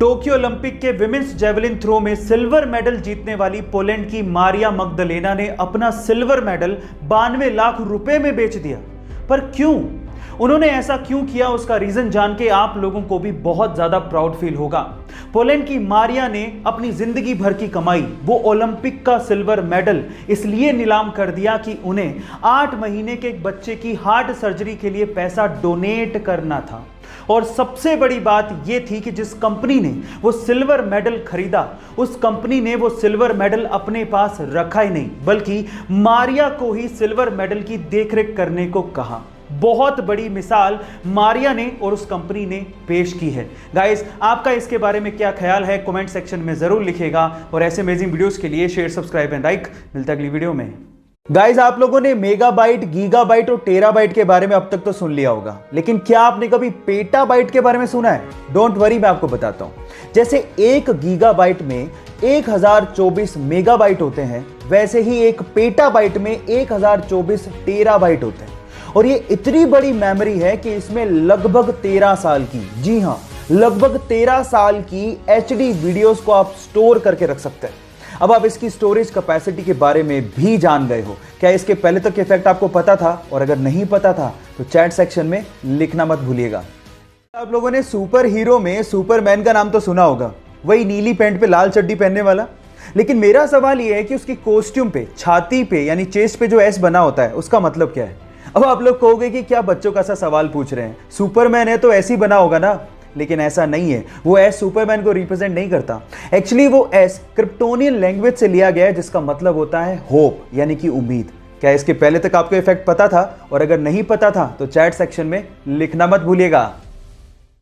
Tokyo Olympic के women's javelin throw में silver medal जीतने वाली पोलैंड की मारिया मग्दलेना ने अपना सिल्वर मेडल 92 लाख रुपए में बेच दिया। पर क्यों? उन्होंने ऐसा क्यों किया, उसका रीजन जान के आप लोगों को भी बहुत ज्यादा प्राउड फील होगा। पोलैंड की मारिया ने अपनी जिंदगी भर की कमाई, वो ओलंपिक का सिल्वर मेडल, इसलिए नीलाम कर दिया कि उन्हें 8 महीने के एक बच्चे की हार्ट सर्जरी के लिए पैसा डोनेट करना था। और सबसे बड़ी बात यह थी कि जिस कंपनी ने वो सिल्वर मेडल खरीदा, उस कंपनी ने वो सिल्वर मेडल अपने पास रखा ही नहीं, बल्कि मारिया को ही सिल्वर मेडल की देखरेख करने को कहा। बहुत बड़ी मिसाल मारिया ने और उस कंपनी ने पेश की है। गाइस, आपका इसके बारे में क्या ख्याल है, कमेंट सेक्शन में जरूर लिखिएगा। और ऐसे अमेजिंग वीडियोस के लिए शेयर, सब्सक्राइब एंड लाइक। मिलता है अगली वीडियो में। गाइस, आप लोगों ने मेगाबाइट, गीगाबाइट और टेराबाइट के बारे में अब तक तो सुन लिया होगा, लेकिन क्या आपने कभी पेटाबाइट के बारे में सुना है? डोंट वरी, मैं आपको बताता हूं। जैसे 1 गीगाबाइट में 1024 मेगाबाइट होते हैं, वैसे ही एक पेटाबाइट में 1024 टेराबाइट होते हैं। और ये इतनी बड़ी मेमोरी है कि इसमें लगभग 13 साल की, जी हां, लगभग 13 साल की HD वीडियोस को आप स्टोर करके रख सकते हैं। अब आप इसकी स्टोरेज कैपेसिटी के बारे में भी जान गए हो। क्या इसके पहले तक के फैक्ट आपको पता था? और अगर नहीं पता था तो चैट सेक्शन में लिखना मत भूलिएगा। आप लोगों ने सुपर हीरो में सुपरमैन का नाम तो सुना होगा, वही नीली पैंट पे लाल चड्डी पहनने वाला। लेकिन मेरा सवाल यह है कि उसकी कॉस्ट्यूम पे, छाती पे यानी चेस्ट पे जो एस बना होता है, उसका मतलब क्या है? अब आप लोग कहोगे कि क्या बच्चों का सा सवाल पूछ रहे हैं, सुपरमैन है तो ऐसे ही बना होगा ना। लेकिन ऐसा नहीं है, वो एस सुपरमैन को रिप्रेजेंट नहीं करता। एक्चुअली वो एस क्रिप्टोनियन लैंग्वेज से लिया गया है, जिसका मतलब होता है होप, यानी कि उम्मीद। क्या इसके पहले तक आपको इफेक्ट पता था? और अगर नहीं पता था तो चैट सेक्शन में लिखना मत भूलिएगा।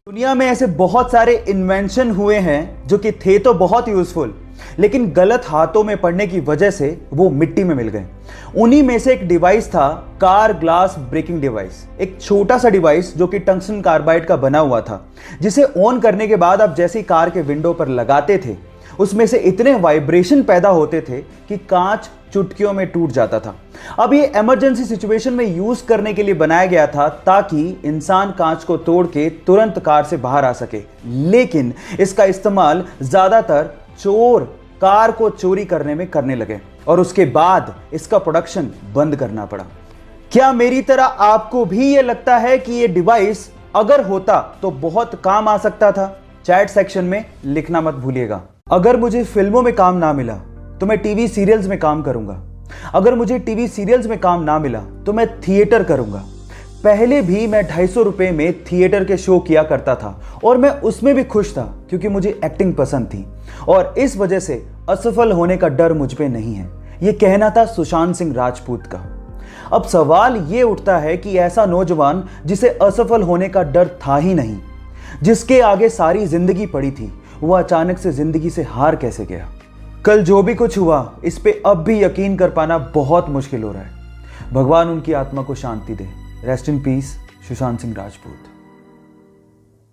दुनिया में ऐसे बहुत सारे इन्वेंशन हुए हैं जो कि थे तो बहुत यूजफुल, लेकिन गलत हाथों में पड़ने की वजह से वो मिट्टी में मिल गए। उन्हीं में से एक डिवाइस था कार ग्लास ब्रेकिंग डिवाइस। एक छोटा सा डिवाइस जो कि टंगस्टन कार्बाइड का बना हुआ था, जिसे ऑन करने के बाद आप जैसे कार के विंडो पर लगाते थे, उसमें से इतने वाइब्रेशन पैदा होते थे कि कांच चुटकियों में टूट जाता था। अब ये इमरजेंसी सिचुएशन में यूज करने के लिए बनाया गया था, ताकि इंसान कांच को तोड़ के तुरंत कार से बाहर आ सके। लेकिन इसका इस्तेमाल ज्यादातर चोर कार को चोरी करने में करने लगे, और उसके बाद इसका प्रोडक्शन बंद करना पड़ा। क्या मेरी तरह आपको भी यह लगता है कि यह डिवाइस अगर होता तो बहुत काम आ सकता था? चैट सेक्शन में लिखना मत भूलिएगा। अगर मुझे फिल्मों में काम ना मिला तो मैं टीवी सीरियल्स में काम करूंगा। अगर मुझे टीवी सीरियल्स में काम ना मिला तो मैं थिएटर करूंगा। पहले भी मैं 250 रुपए में थिएटर के शो किया करता था, और मैं उसमें भी खुश था क्योंकि मुझे एक्टिंग पसंद थी, और इस वजह से असफल होने का डर मुझ पे नहीं है। यह कहना था सुशांत सिंह राजपूत का। अब सवाल यह उठता है कि ऐसा नौजवान जिसे असफल होने का डर था ही नहीं, जिसके आगे सारी जिंदगी पड़ी थी, वह अचानक से जिंदगी से हार कैसे गया? कल जो भी कुछ हुआ, इस पे अब भी यकीन कर पाना बहुत मुश्किल हो रहा है। भगवान उनकी आत्मा को शांति दे। Rest in peace, Sushant Singh Rajput.